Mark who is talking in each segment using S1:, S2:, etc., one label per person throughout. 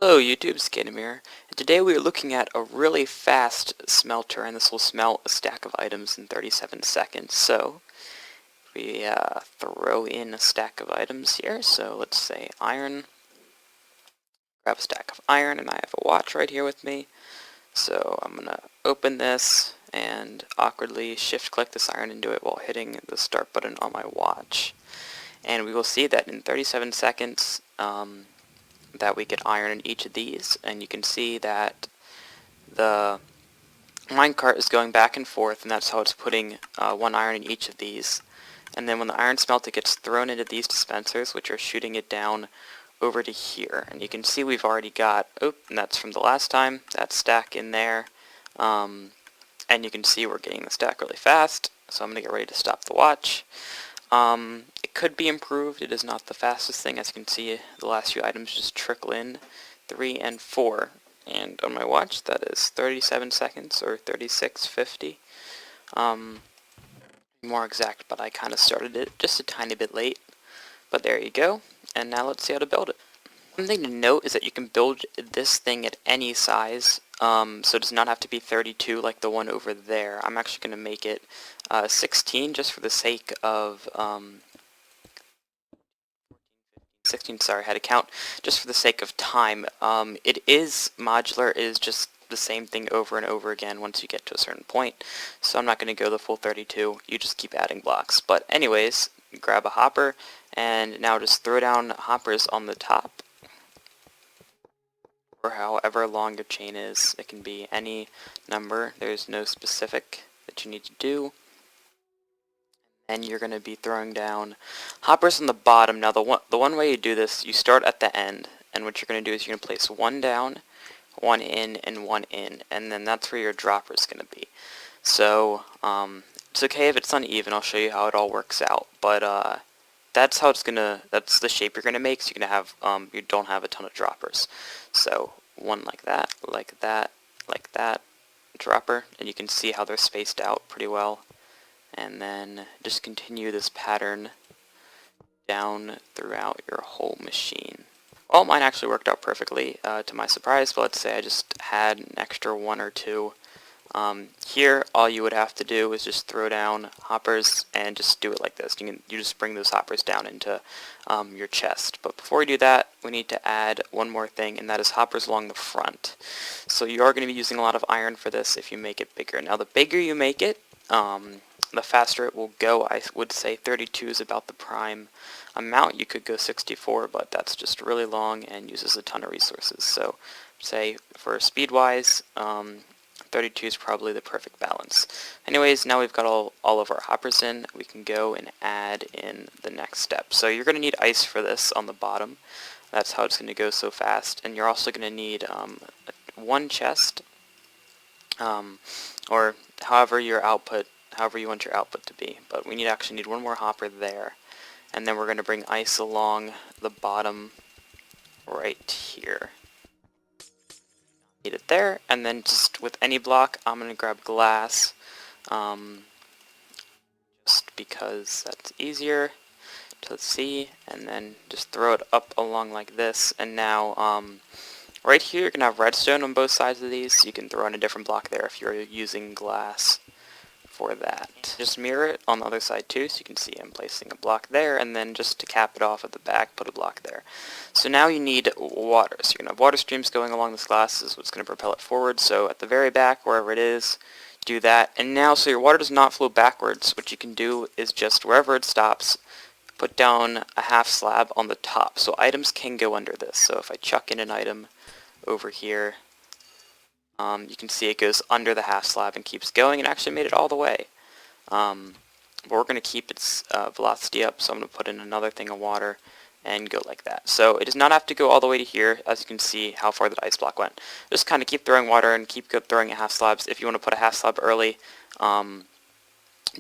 S1: Hello YouTube, Skatem here, and today we are looking at a really fast smelter, and this will smelt a stack of items in 37 seconds. So, we throw in a stack of items here, so let's say iron, grab a stack of iron, and I have a watch right here with me. So I'm going to open this and awkwardly shift-click this iron into it while hitting the start button on my watch. And we will see that in 37 seconds, that we get iron in each of these, and you can see that the minecart is going back and forth, and that's how it's putting one iron in each of these. And then when the iron smelter gets thrown into these dispensers, which are shooting it down over to here, and you can see we've already got, and that's from the last time, that stack in there, and you can see we're getting the stack really fast, so I'm going to get ready to stop the watch. It could be improved. It is not the fastest thing. As you can see, the last few items just trickle in, 3 and 4. And on my watch, that is 37 seconds, or 36:50. More exact, but I kind of started it just a tiny bit late. But there you go. And now let's see how to build it. One thing to note is that you can build this thing at any size, so it does not have to be 32 like the one over there. I'm actually going to make it 16 just for the sake of 16, sorry, I had to count, just for the sake of time. It is modular, it is just the same thing over and over again once you get to a certain point, so I'm not going to go the full 32, you just keep adding blocks. But anyways, grab a hopper, and now just throw down hoppers on the top, or however long your chain is. It can be any number, there's no specific that you need to do. And you're going to be throwing down hoppers on the bottom. Now the one way you do this, you start at the end, and what you're going to do is you're going to place one down, one in, and one in, and then that's where your dropper is going to be. So it's okay if it's uneven. I'll show you how it all works out, but that's how it's gonna. That's the shape you're going to make. So you're going to have you don't have a ton of droppers. So one like that, like that, like that, dropper, and you can see how they're spaced out pretty well. And then just continue this pattern down throughout your whole machine. Well, mine actually worked out perfectly to my surprise, but let's say I just had an extra one or two. Here, all you would have to do is just throw down hoppers and just do it like this. You just bring those hoppers down into your chest. But before we do that, we need to add one more thing, and that is hoppers along the front. So you are going to be using a lot of iron for this if you make it bigger. Now, the bigger you make it, the faster it will go. I would say 32 is about the prime amount. You could go 64, but that's just really long and uses a ton of resources. So say for speed-wise, 32 is probably the perfect balance. Anyways, now we've got all of our hoppers in, we can go and add in the next step. So you're going to need ice for this on the bottom. That's how it's going to go so fast. And you're also going to need one chest, or however you want your output to be. But we actually need one more hopper there. And then we're going to bring ice along the bottom right here. Need it there, and then just with any block, I'm going to grab glass, just because that's easier to see, and then just throw it up along like this. And now, right here, you're going to have redstone on both sides of these, so you can throw in a different block there if you're using glass for that. Just mirror it on the other side too, so you can see I'm placing a block there, and then just to cap it off at the back, put a block there. So now you need water. So you're going to have water streams going along this glass. This is what's going to propel it forward. So at the very back, wherever it is, do that. And now, so your water does not flow backwards, what you can do is just wherever it stops, put down a half slab on the top. So items can go under this. So if I chuck in an item over here, you can see it goes under the half slab and keeps going, and actually made it all the way. But we're going to keep its velocity up, so I'm going to put in another thing of water and go like that. So it does not have to go all the way to here, as you can see how far that ice block went. Just kind of keep throwing water and keep throwing at half slabs. If you want to put a half slab early,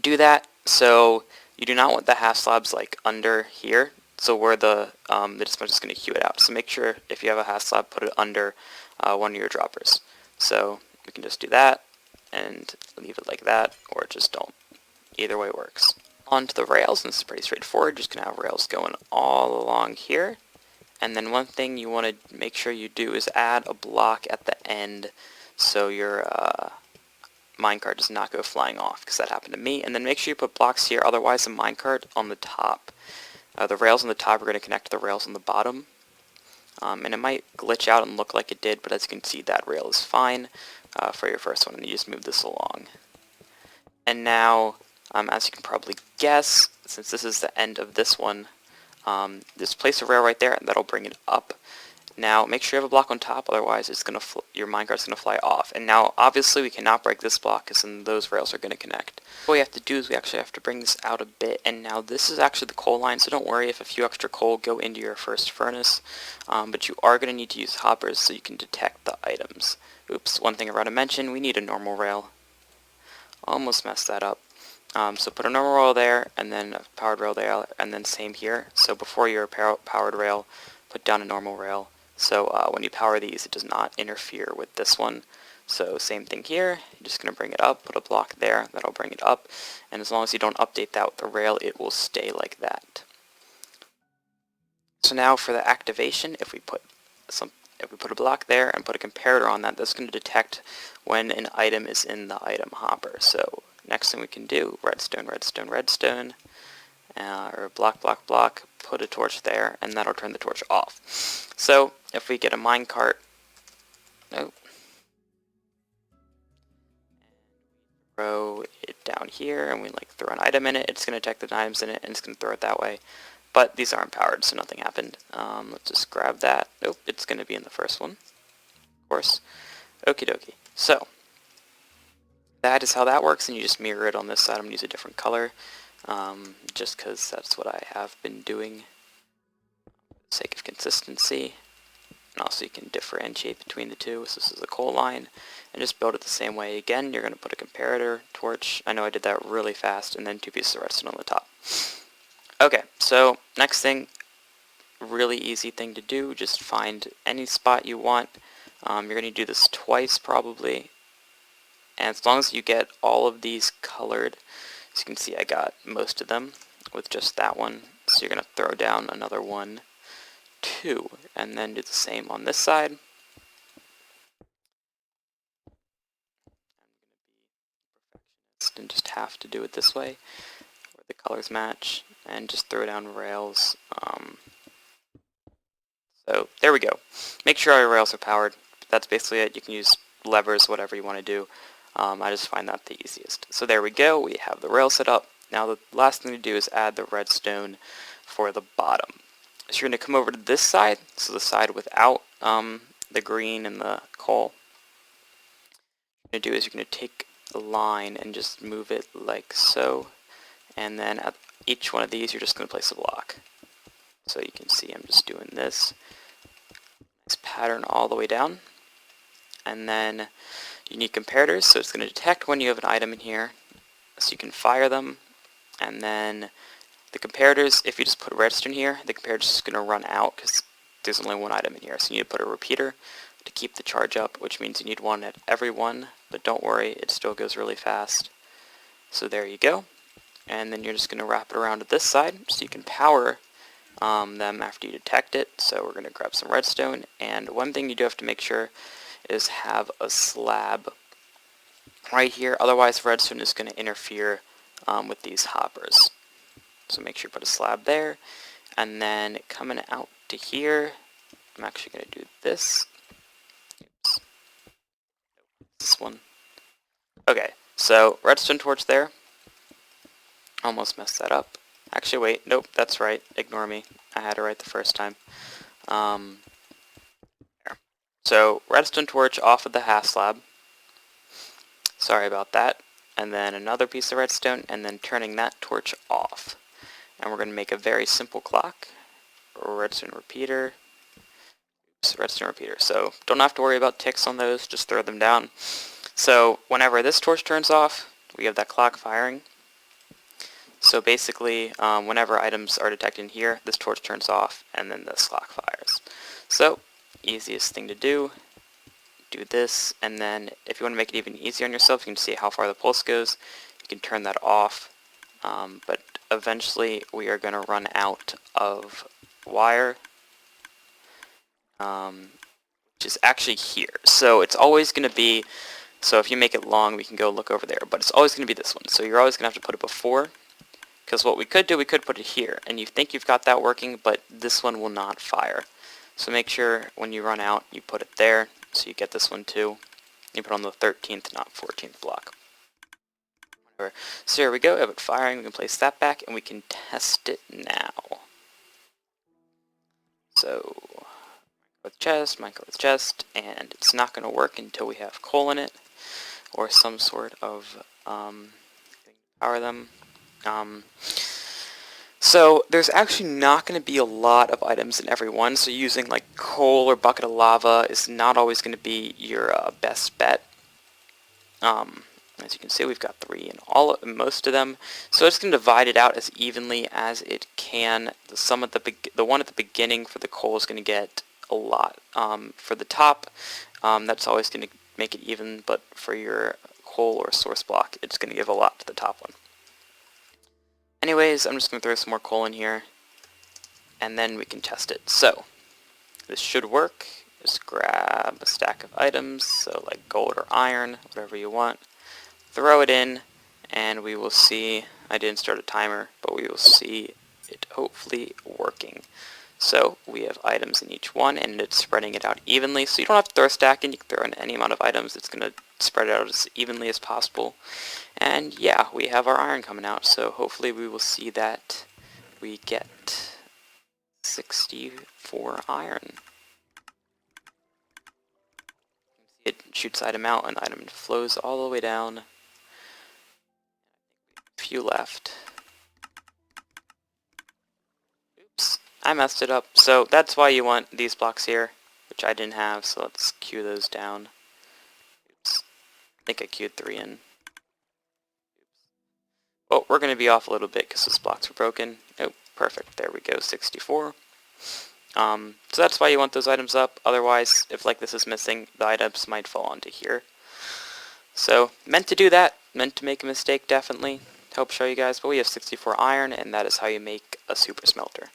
S1: do that. So you do not want the half slabs like under here, so where the dispenser is going to queue it out. So make sure if you have a half slab, put it under one of your droppers. So we can just do that and leave it like that, or just don't. Either way works. Onto the rails, and this is pretty straightforward. Just going to have rails going all along here, And then one thing you want to make sure you do is add a block at the end so your minecart does not go flying off, because that happened to me. And then make sure you put blocks here, otherwise the minecart on the top, the rails on the top are going to connect to the rails on the bottom. And it might glitch out and look like it did, but as you can see, that rail is fine for your first one, and you just move this along. And now, as you can probably guess, since this is the end of this one, just place a rail right there, and that'll bring it up. Now, make sure you have a block on top, otherwise it's gonna your minecart's going to fly off. And now, obviously, we cannot break this block, because then those rails are going to connect. What we have to do is we actually have to bring this out a bit, and now this is actually the coal line, so don't worry if a few extra coal go into your first furnace, but you are going to need to use hoppers so you can detect the items. Oops, one thing I forgot to mention, we need a normal rail. Almost messed that up. So put a normal rail there, and then a powered rail there, and then same here. So before your powered rail, put down a normal rail. So when you power these, it does not interfere with this one. So same thing here, you're just going to bring it up, put a block there, that'll bring it up, and as long as you don't update that with the rail, it will stay like that. So now for the activation, if we put a block there and put a comparator on that, that's going to detect when an item is in the item hopper. So next thing we can do, redstone, redstone, redstone, or block, block, block, put a torch there, and that'll turn the torch off. So if we get a minecart, throw it down here, and we throw an item in it, it's going to detect the items in it, and it's going to throw it that way. But these aren't powered, so nothing happened. Let's just grab that. Nope, it's going to be in the first one, of course. Okie dokie. So that is how that works, and you just mirror it on this side. I'm going to use a different color, just because that's what I have been doing for the sake of consistency. And also you can differentiate between the two. So this is a coal line, and just build it the same way. Again, you're going to put a comparator, torch. I know I did that really fast, and then 2 pieces of redstone on the top. Okay, so next thing, really easy thing to do, just find any spot you want. You're going to do this twice probably, and as long as you get all of these colored, as you can see I got most of them with just that one, so you're going to throw down another 1, 2, and then do the same on this side. And just have to do it this way, where the colors match, and just throw down rails. So there we go. Make sure all your rails are powered. That's basically it. You can use levers, whatever you want to do. I just find that the easiest. So there we go. We have the rail set up. Now the last thing to do is add the redstone for the bottom. So you're going to come over to this side, so the side without the green and the coal. What you're going to do is you're going to take a line and just move it like so, and then at each one of these you're just going to place a block. So you can see I'm just doing this pattern all the way down, and then you need comparators, so it's going to detect when you have an item in here, so you can fire them. And then the comparators, if you just put redstone here, the comparator is just going to run out because there's only one item in here, so you need to put a repeater to keep the charge up, which means you need one at every one, but don't worry, it still goes really fast. So there you go, and then you're just going to wrap it around to this side so you can power them after you detect it. So we're going to grab some redstone, and one thing you do have to make sure is have a slab right here, otherwise redstone is going to interfere with these hoppers. So make sure you put a slab there, and then coming out to here, I'm actually going to do this. Oops. This one. Okay, so redstone torch there. Almost messed that up. Actually, wait, nope, that's right. Ignore me. I had it right the first time. There. So, redstone torch off of the half slab. Sorry about that. And then another piece of redstone, and then turning that torch off. And we're going to make a very simple clock. Redstone repeater. Oops, redstone repeater. So, don't have to worry about ticks on those, just throw them down. So, whenever this torch turns off, we have that clock firing. So basically, whenever items are detected in here, this torch turns off, and then this clock fires. So, easiest thing to do this, and then if you want to make it even easier on yourself, you can see how far the pulse goes. You can turn that off, but eventually we are going to run out of wire. which is actually here. So it's always going to be, so if you make it long, we can go look over there, but it's always going to be this one. So you're always going to have to put it before, because what we could do, we could put it here, and you think you've got that working, but this one will not fire. So make sure when you run out, you put it there, so you get this one too. You put it on the 13th, not 14th block. So here we go, we have it firing, we can place that back, and we can test it now. So, with chest, micro with chest, and it's not going to work until we have coal in it, or some sort of power them. So there's actually not going to be a lot of items in every one, so using like coal or bucket of lava is not always going to be your best bet. As you can see, we've got 3 in most of them, so it's going to divide it out as evenly as it can. The one at the beginning for the coal is going to get a lot. For the top, that's always going to make it even, but for your coal or source block, it's going to give a lot to the top one. Anyways, I'm just going to throw some more coal in here, and then we can test it. So, this should work. Just grab a stack of items, so like gold or iron, whatever you want. Throw it in, and we will see, I didn't start a timer, but we will see it hopefully working. So, we have items in each one, and it's spreading it out evenly, so you don't have to throw a stack in, you can throw in any amount of items, it's going to spread it out as evenly as possible. And yeah, we have our iron coming out, so hopefully we will see that we get 64 iron. It shoots item out, and item flows all the way down. A few left. Oops, I messed it up. So that's why you want these blocks here, which I didn't have, so let's queue those down. Oops, I think I queued 3 in. Oh, we're going to be off a little bit because those blocks were broken. Oh, perfect. There we go, 64. So that's why you want those items up. Otherwise, if like this is missing, the items might fall onto here. So, meant to do that. Meant to make a mistake, definitely. Help show you guys. But we have 64 iron, and that is how you make a super smelter.